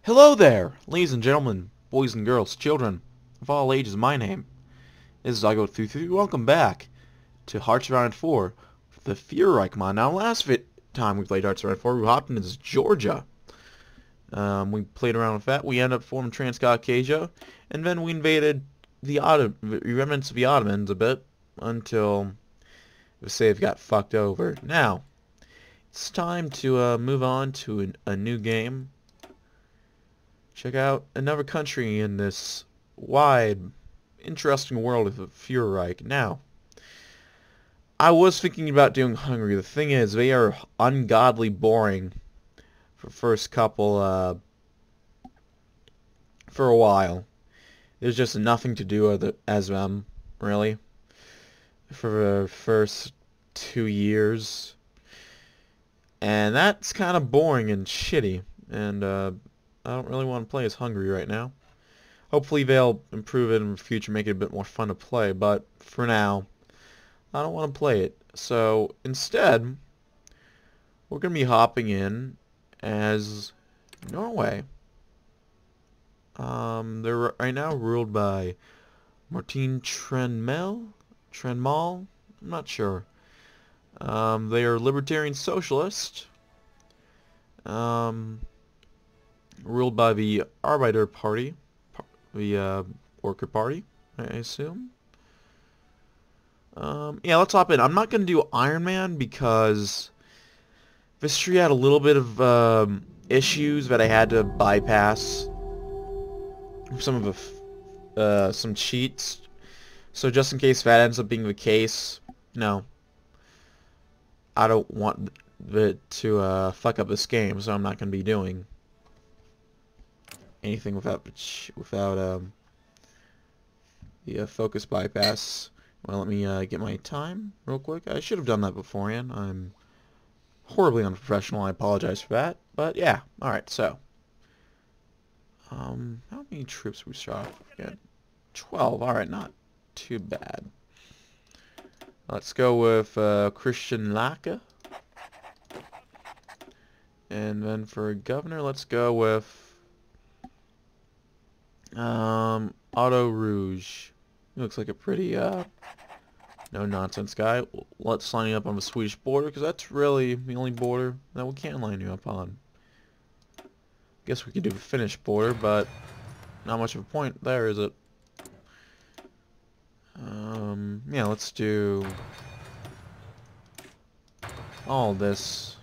Hello there, ladies and gentlemen, boys and girls, children of all ages. My name is DB333. Welcome back to Hearts of Iron 4 for the Fuhrerreich mod. Now, time we played Hearts of Iron 4, we hopped into Georgia. We played around with that. We ended up forming Transcaucasia, and then we invaded the remnants of the Ottomans a bit until the save got fucked over. Now, it's time to move on to a new game. Check out another country in this wide, interesting world of the Fuhrerreich. Now, I was thinking about doing Hungary. The thing is, they are ungodly boring for first couple, for a while. There's just nothing to do as them, really, for the first 2 years. And that's kind of boring and shitty, and I don't really want to play as Hungary right now. Hopefully they'll improve it in the future, make it a bit more fun to play, but for now, I don't want to play it. So instead, we're going to be hopping in as Norway. They're right now ruled by Martin Trenmel? I'm not sure. They are libertarian socialist. Ruled by the Arbeiter Party, the Worker Party, I assume. Yeah, let's hop in. I'm not going to do Iron Man because this tree had a little bit of issues that I had to bypass. Some of the some cheats. So just in case that ends up being the case, no, I don't want it to fuck up this game, so I'm not going to be doing anything without the focus bypass. Well, let me get my time real quick. I should have done that beforehand. I'm horribly unprofessional. I apologize for that. But yeah, all right. So, how many troops we shot? Again, 12. All right, not too bad. Let's go with Christian Lake. And then for governor, let's go with Otto Rouge. He looks like a pretty no-nonsense guy. Let's sign you up on the Swedish border, because that's really the only border that we can line you up on. Guess we could do the Finnish border, but not much of a point there, is it? Yeah, let's do all this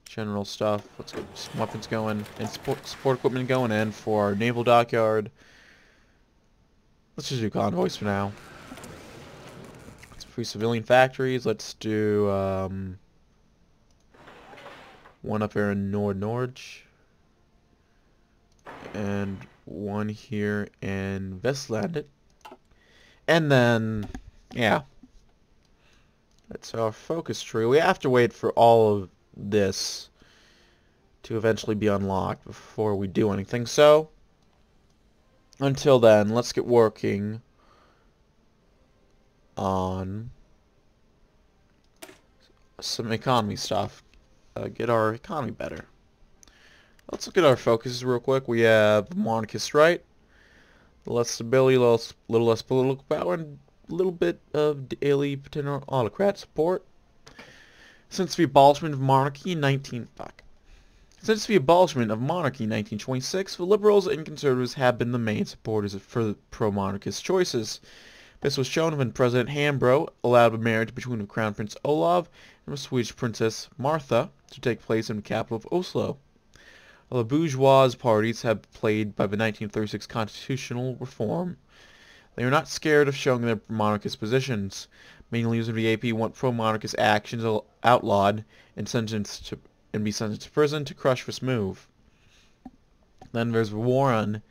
general stuff. Let's get some weapons going and support equipment going in for our naval dockyard. Let's just do convoys for now. Let's free civilian factories. Let's do one up here in Norge and one here in Vestlandet. And then, yeah, that's our focus tree. We have to wait for all of this to eventually be unlocked before we do anything. So, until then, let's get working on some economy stuff. Get our economy better. Let's look at our focuses real quick. We have monarchist right, less stability, little less political power, and a little bit of daily potential autocrat support. Since the abolishment of monarchy in 1926, the liberals and conservatives have been the main supporters for pro-monarchist choices. This was shown when President Hambro allowed a marriage between the Crown Prince Olav and the Swedish Princess Martha to take place in the capital of Oslo. The bourgeois parties have played by the 1936 constitutional reform. They are not scared of showing their monarchist positions. Main leaders of the AP want pro-monarchist actions outlawed and be sentenced to prison to crush this move. Then there's the war on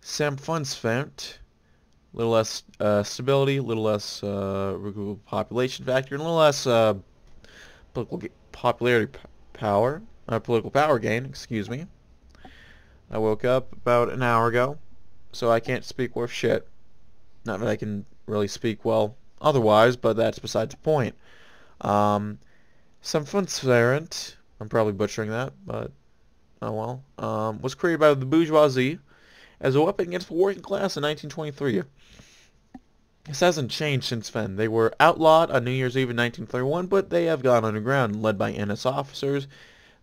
Samfundsfert. A little less stability, a little less population factor, and a little less political power gain. Excuse me. I woke up about an hour ago, so I can't speak worth shit. Not that I can really speak well otherwise, but that's besides the point. Samfundsfert, I'm probably butchering that, but was created by the bourgeoisie as a weapon against the working class in 1923. This hasn't changed since then. They were outlawed on New Year's Eve in 1931, but they have gone underground, led by NS officers.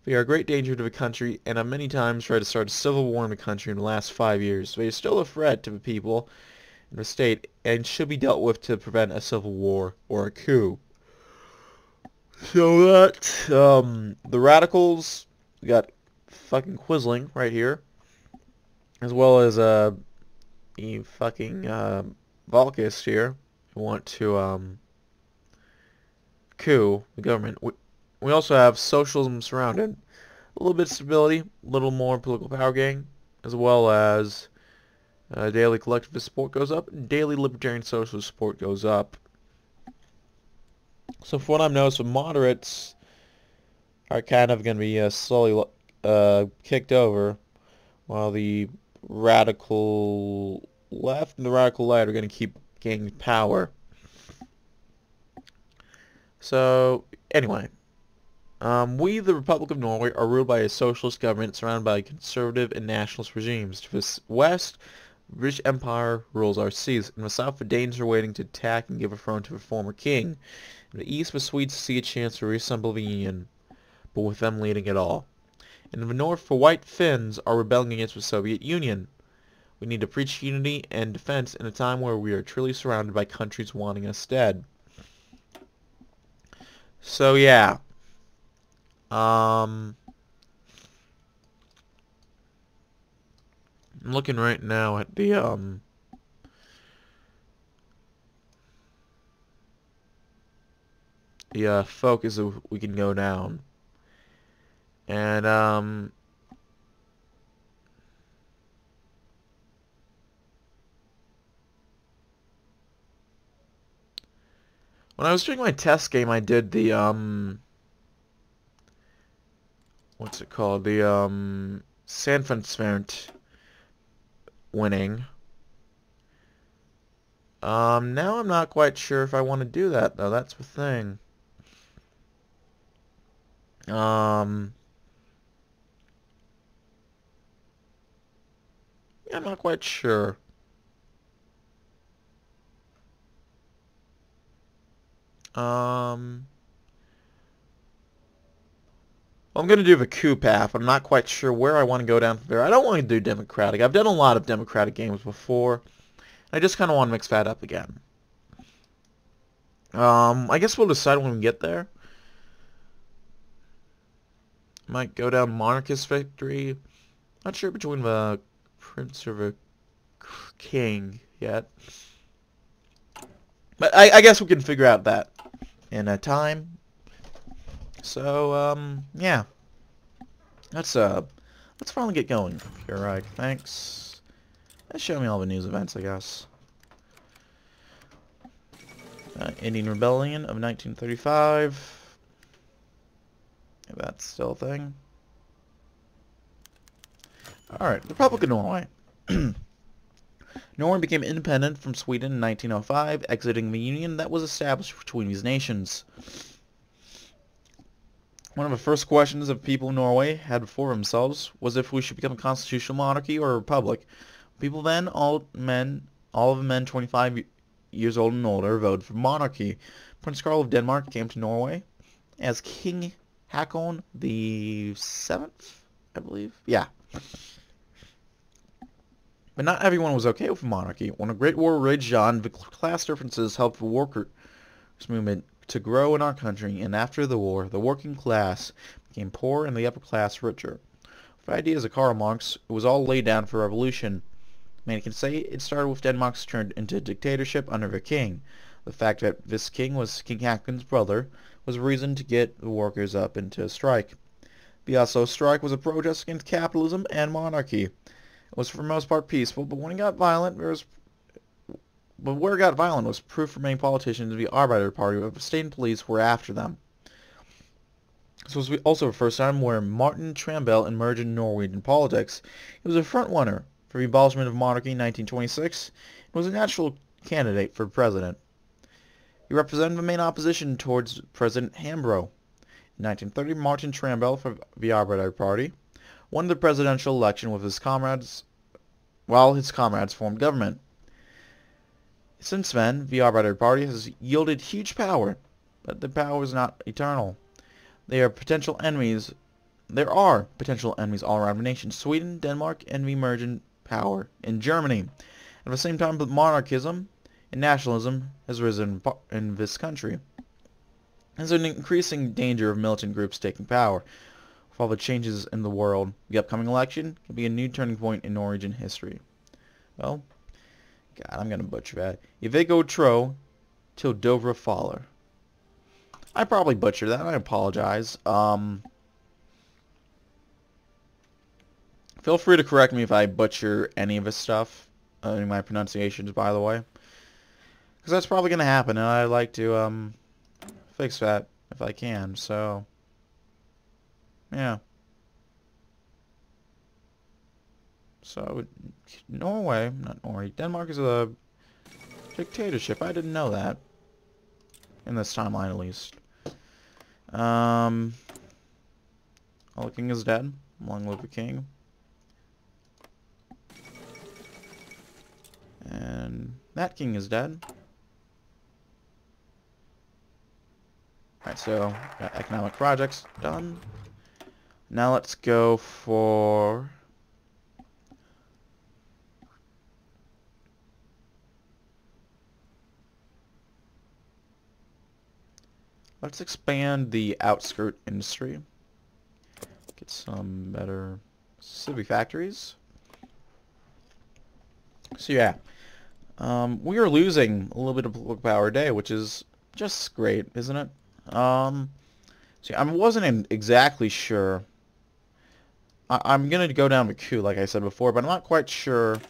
They are a great danger to the country, and have many times tried to start a civil war in the country in the last 5 years. They are still a threat to the people in the state, and should be dealt with to prevent a civil war or a coup. So that, the radicals, we got fucking Quisling right here, as well as, the fucking, Volkist here, who want to, coup the government. We also have socialism surrounded. A little bit of stability, a little more political power gain, as well as daily collectivist support goes up, and daily libertarian socialist support goes up. So for what I've noticed, the moderates are kind of going to be slowly kicked over, while the radical left and the radical right are going to keep gaining power. So, anyway, we, the Republic of Norway, are ruled by a socialist government surrounded by conservative and nationalist regimes. To the west, the British Empire rules our seas. In the south, the Danes are waiting to attack and give a throne to the former king. In the east, the Swedes see a chance to reassemble the Union, but with them leading it all. And in the north, the White Finns are rebelling against the Soviet Union. We need to preach unity and defense in a time where we are truly surrounded by countries wanting us dead. So yeah. I'm looking right now at the focus that we can go down. And when I was doing my test game, I did the what's it called? The Sanfrandsfärnt winning. Now I'm not quite sure if I want to do that though. That's the thing. Yeah, I'm not quite sure. Well, I'm going to do the coup path. I'm not quite sure where I want to go down from there. I don't want to do Democratic. I've done a lot of Democratic games before. I just kind of want to mix that up again. I guess we'll decide when we get there. Might go down Monarchist Victory. Not sure between the Prince or the King yet. But I guess we can figure out that in a time. So, yeah. Let's finally get going. Fuhrerreich, thanks. Let's show me all the news events, I guess. Indian Rebellion of 1935. That's still a thing. Alright, Republic of Norway. Norway became independent from Sweden in 1905, exiting the union that was established between these nations. One of the first questions that people in Norway had before themselves was if we should become a constitutional monarchy or a republic. People then, all of the men 25 years old and older, voted for monarchy. Prince Carl of Denmark came to Norway as King Haakon the 7th, I believe. Yeah. But not everyone was okay with monarchy. When a great war raged on, the class differences helped the workers' movement to grow in our country, and after the war, the working class became poor and the upper class richer. For ideas of Karl Marx, it was all laid down for revolution. Many can say it started with Denmark's turn into dictatorship under the king. The fact that this king was King Haakon's brother was a reason to get the workers up into a strike. The Oslo strike was a protest against capitalism and monarchy. It was for the most part peaceful, but when it got violent, where it got violent was proof for many politicians of the Arbeider Party, but the state and police were after them. This was also the first time where Martin Trambell emerged in Norwegian politics. He was a front-runner for the abolishment of monarchy in 1926 and was a natural candidate for president. He represented the main opposition towards President Hambro. In 1930, Martin Trambell for the Arbeider Party won the presidential election with his comrades, while his comrades formed government. Since then, the Arbiter Party has yielded huge power, but the power is not eternal. There are potential enemies all around the nation. Sweden, Denmark, and the emergent power in Germany. At the same time, monarchism and nationalism has risen in this country. There's an increasing danger of militant groups taking power. With all the changes in the world, the upcoming election could be a new turning point in Norwegian history. Well, God, I'm going to butcher that. Ivego tro til Dovre faller. I probably butchered that. I apologize. Feel free to correct me if I butcher any of this stuff. Any of my pronunciations, by the way. Because that's probably going to happen, and I'd like to fix that if I can. So, yeah. So, Norway, not Norway, Denmark is a dictatorship. I didn't know that. In this timeline, at least. The king is dead. Long live the king. And that king is dead. Alright, so got economic projects done. Now let's go for... let's expand the outskirt industry. Get some better city factories. So yeah, we are losing a little bit of political power a day, which is just great, isn't it? See, I wasn't exactly sure. I'm gonna go down the coup, like I said before, but I'm not quite sure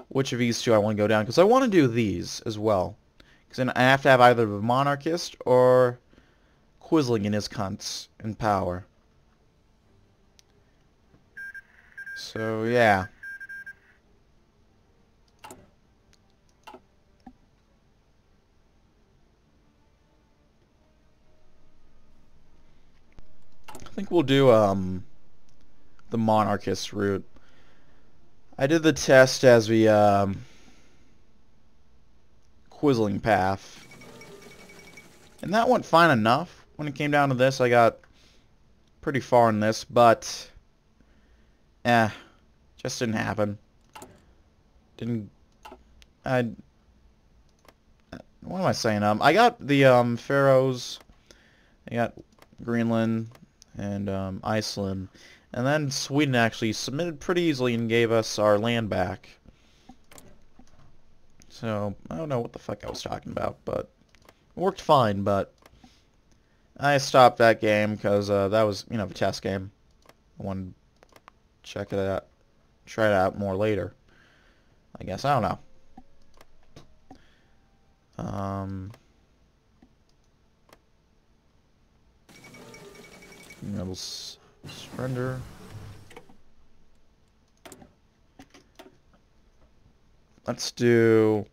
which of these two I want to go down, because I want to do these as well. Because then I have to have either the monarchist or Quisling and his cunts in power. So, yeah. I think we'll do, the monarchist route. I did the test as the, Quisling path. And that went fine enough. When it came down to this, I got pretty far in this, but just didn't happen. What am I saying? I got the Faroes, I got Greenland and Iceland, and then Sweden actually submitted pretty easily and gave us our land back. So, I don't know what the fuck I was talking about, but it worked fine, but I stopped that game because that was, you know, the test game. I wanted to check it out, try it out more later. I guess, I don't know. Rebels surrender. Let's do...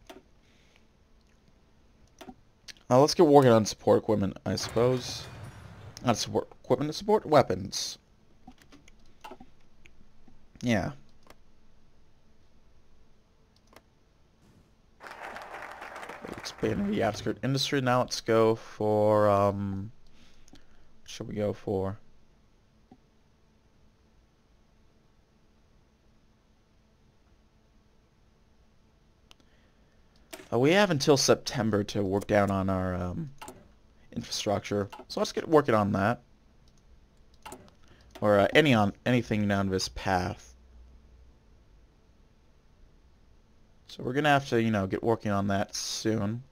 let's get working on support equipment, I suppose. Not support equipment, support weapons. Yeah. Expanding the outskirt industry. Now let's go for, what should we go for? We have until September to work down on our infrastructure, so let's get working on that, or anything down this path. So we're gonna have to, you know, get working on that soon.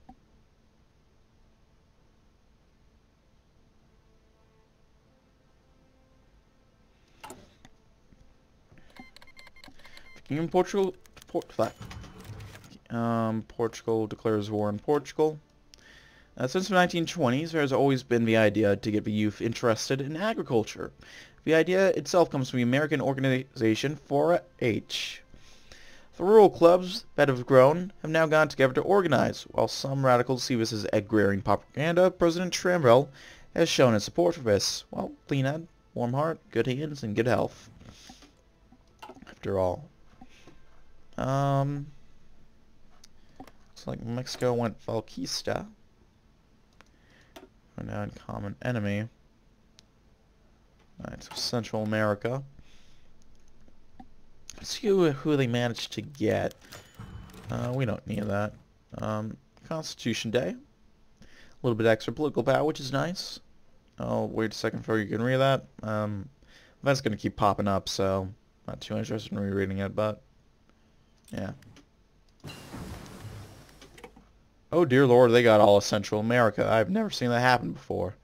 In Portugal, Portugal declares war on Portugal. Since the 1920s, there has always been the idea to get the youth interested in agriculture. The idea itself comes from the American organization Fuhrerreich. The rural clubs that have grown have now gone together to organize. While some radicals see this as agrarian propaganda, President Tramwell has shown his support for this. Well, clean head, warm heart, good hands, and good health. after all. Looks like Mexico went Falquista. We're now in common enemy. Alright, so Central America. Let's see who they managed to get. We don't need that. Constitution Day. A little bit extra political power, which is nice. Oh, wait a second before you can read that. That's going to keep popping up, so not too interested in rereading it, but yeah. Oh dear lord, they got all of Central America. I've never seen that happen before.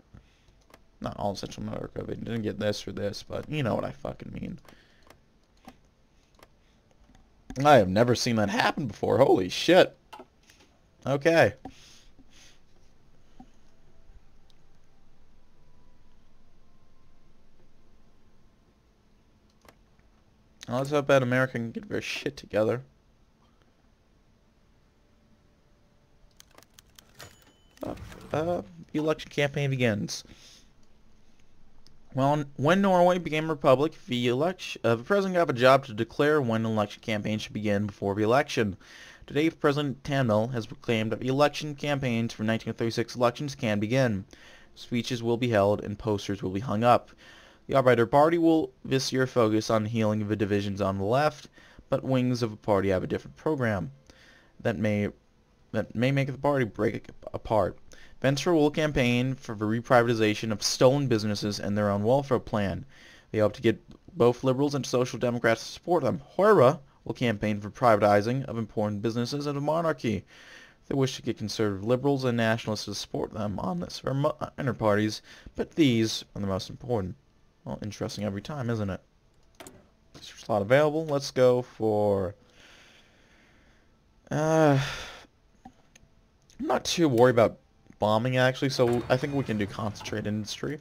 Not all of Central America, they didn't get this or this, but you know what I fucking mean. I have never seen that happen before. Holy shit. Okay. Well, let's hope that America can get their shit together. The election campaign begins. Well, when Norway became a republic, the president got a job to declare when an election campaign should begin before the election. Today, President Tamil has proclaimed that the election campaigns for 1936 elections can begin. Speeches will be held and posters will be hung up. The Arbiter Party will this year focus on healing the divisions on the left, but wings of the party have a different program that may make the party break apart. Venstre will campaign for the reprivatization of stolen businesses and their own welfare plan. They hope to get both liberals and social democrats to support them. Fuhrerreich will campaign for privatizing of important businesses and a monarchy. They wish to get conservative liberals and nationalists to support them on this. There are minor parties, but these are the most important. Well, interesting every time, isn't it? Slot available. Let's go for... I'm not too worried about bombing, actually, so I think we can do concentrate industry.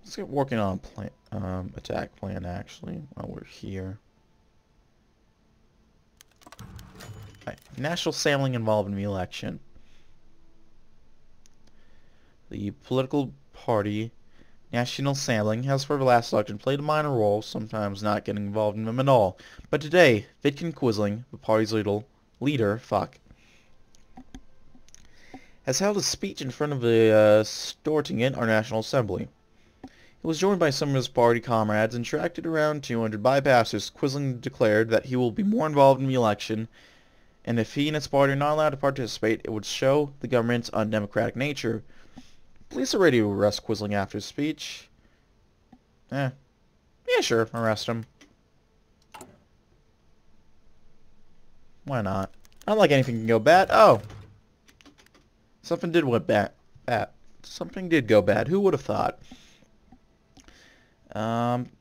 Let's get working on a plan, attack plan, actually, while we're here. Right. National sampling involved in the election. The political party, National Sampling, has for the last election played a minor role, sometimes not getting involved in them at all. But today, Vidkun Quisling, the party's leader, has held a speech in front of the Stortinget, our National Assembly. He was joined by some of his party comrades and attracted around 200 bypassers. Quisling declared that he will be more involved in the election, and if he and his party are not allowed to participate, it would show the government's undemocratic nature. Police are ready to arrest Quisling after his speech. Yeah, sure, arrest him. Why not? Not like anything can go bad. Oh! Something did go bad. Something did go bad. Who would have thought?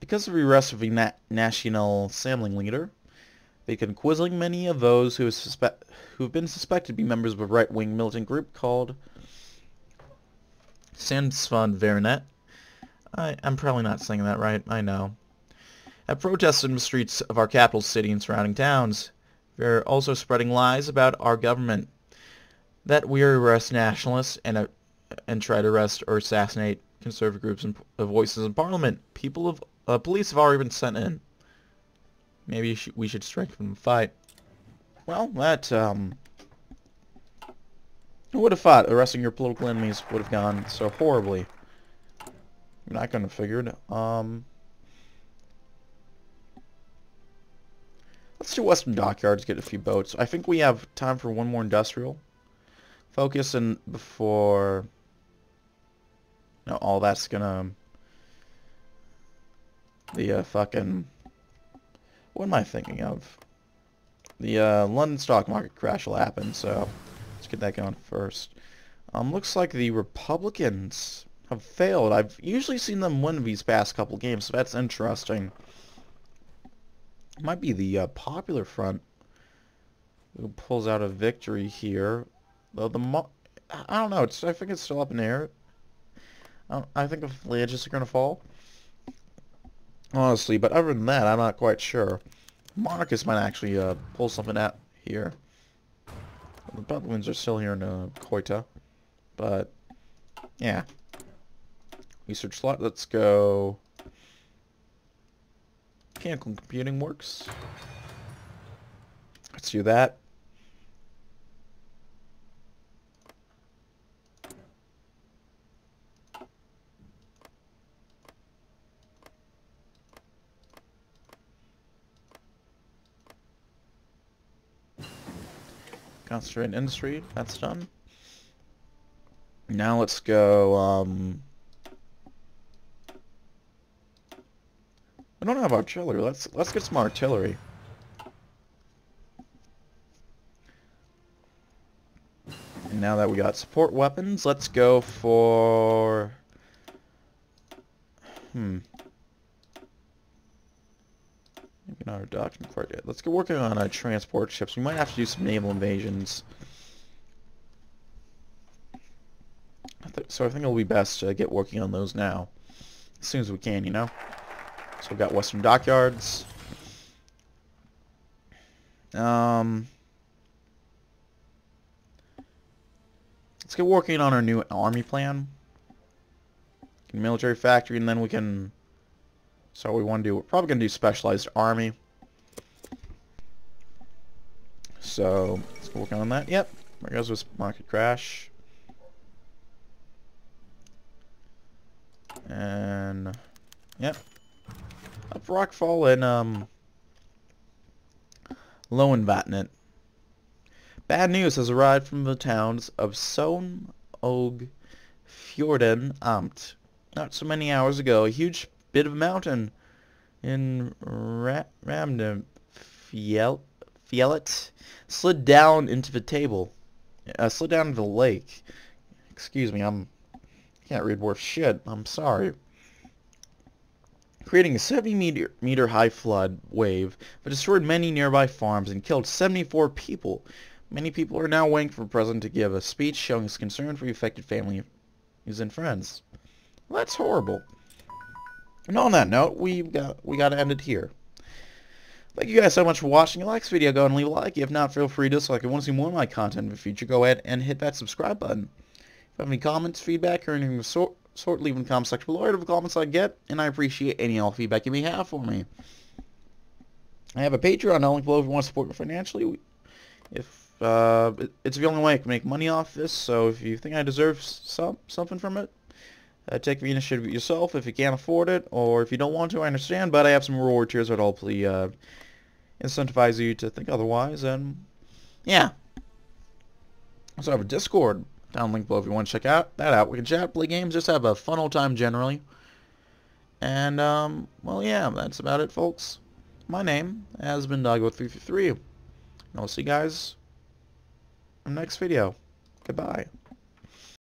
Because of the arrest of the National Sampling leader, Vidkun Quisling, many of those who have been suspected to be members of a right-wing militant group called Samfundsvernet. I'm probably not saying that right, I know. Have protested in the streets of our capital city and surrounding towns. They're also spreading lies about our government. That we arrest nationalists and try to arrest or assassinate conservative groups and voices in parliament. Police have already been sent in. Maybe we should strengthen the fight. Well, that, who would have thought arresting your political enemies would have gone so horribly? I'm not gonna figure it. Let's do Western Dockyards, get a few boats. I think we have time for one more industrial. Focus and before... No, all that's gonna... The, fucking... What am I thinking of? The, London stock market crash will happen, so... Let's get that going first. Looks like the Republicans have failed. I've usually seen them win these past couple games, so that's interesting. It might be the Popular Front who pulls out a victory here. Though I don't know. I think it's still up in the air. I think the Flages are going to fall. Honestly, but other than that, I'm not quite sure. Monarchists might actually pull something out here. The Republicans are still here in Koita. But, yeah. Research slot. Let's go mechanical computing works. Let's do that. Concentrate industry, that's done. Now let's go, I don't have artillery. Let's get some artillery. And now that we got support weapons, let's go for maybe not a doctrine quite yet. Let's get working on our transport ships. We might have to do some naval invasions. So I think it'll be best to get working on those now. As soon as we can, you know? So we've got Western Dockyards. Let's get working on our new army plan. Military factory, and then we can... So what we want to do, we're probably going to do specialized army. So, let's go working on that. Yep, there goes this market crash. And, yep. Up Rockfall and, Lowenvatnet. Bad news has arrived from the towns of Sohn, Og, Fjorden, Amt. Not so many hours ago, a huge bit of a mountain in Ramnefjellet slid down into the slid down into the lake. Excuse me, I can't read worth shit. I'm sorry. Creating a 70-meter high flood wave that destroyed many nearby farms and killed 74 people. Many people are now waiting for the president to give a speech showing his concern for the affected families and friends. Well, that's horrible. And on that note, we got to end it here. Thank you guys so much for watching. If you like this video, go and leave a like. If not, feel free to dislike. If you want to see more of my content in the future, go ahead and hit that subscribe button. If you have any comments, feedback, or anything of the sort, leave in the comment section below. I the comments I get, and I appreciate any and all feedback you may have for me. I have a Patreon, I'll link below if you want to support me financially. It's the only way I can make money off this, so if you think I deserve something from it, take the initiative yourself if you can't afford it, or if you don't want to, I understand, but I have some reward tiers that will hopefully incentivize you to think otherwise, and yeah. Also have a Discord down link below if you want to check that out. We can chat, play games, just have a fun old time generally. And, well, yeah, that's about it, folks. My name has been DB333, and I'll see you guys in the next video. Goodbye.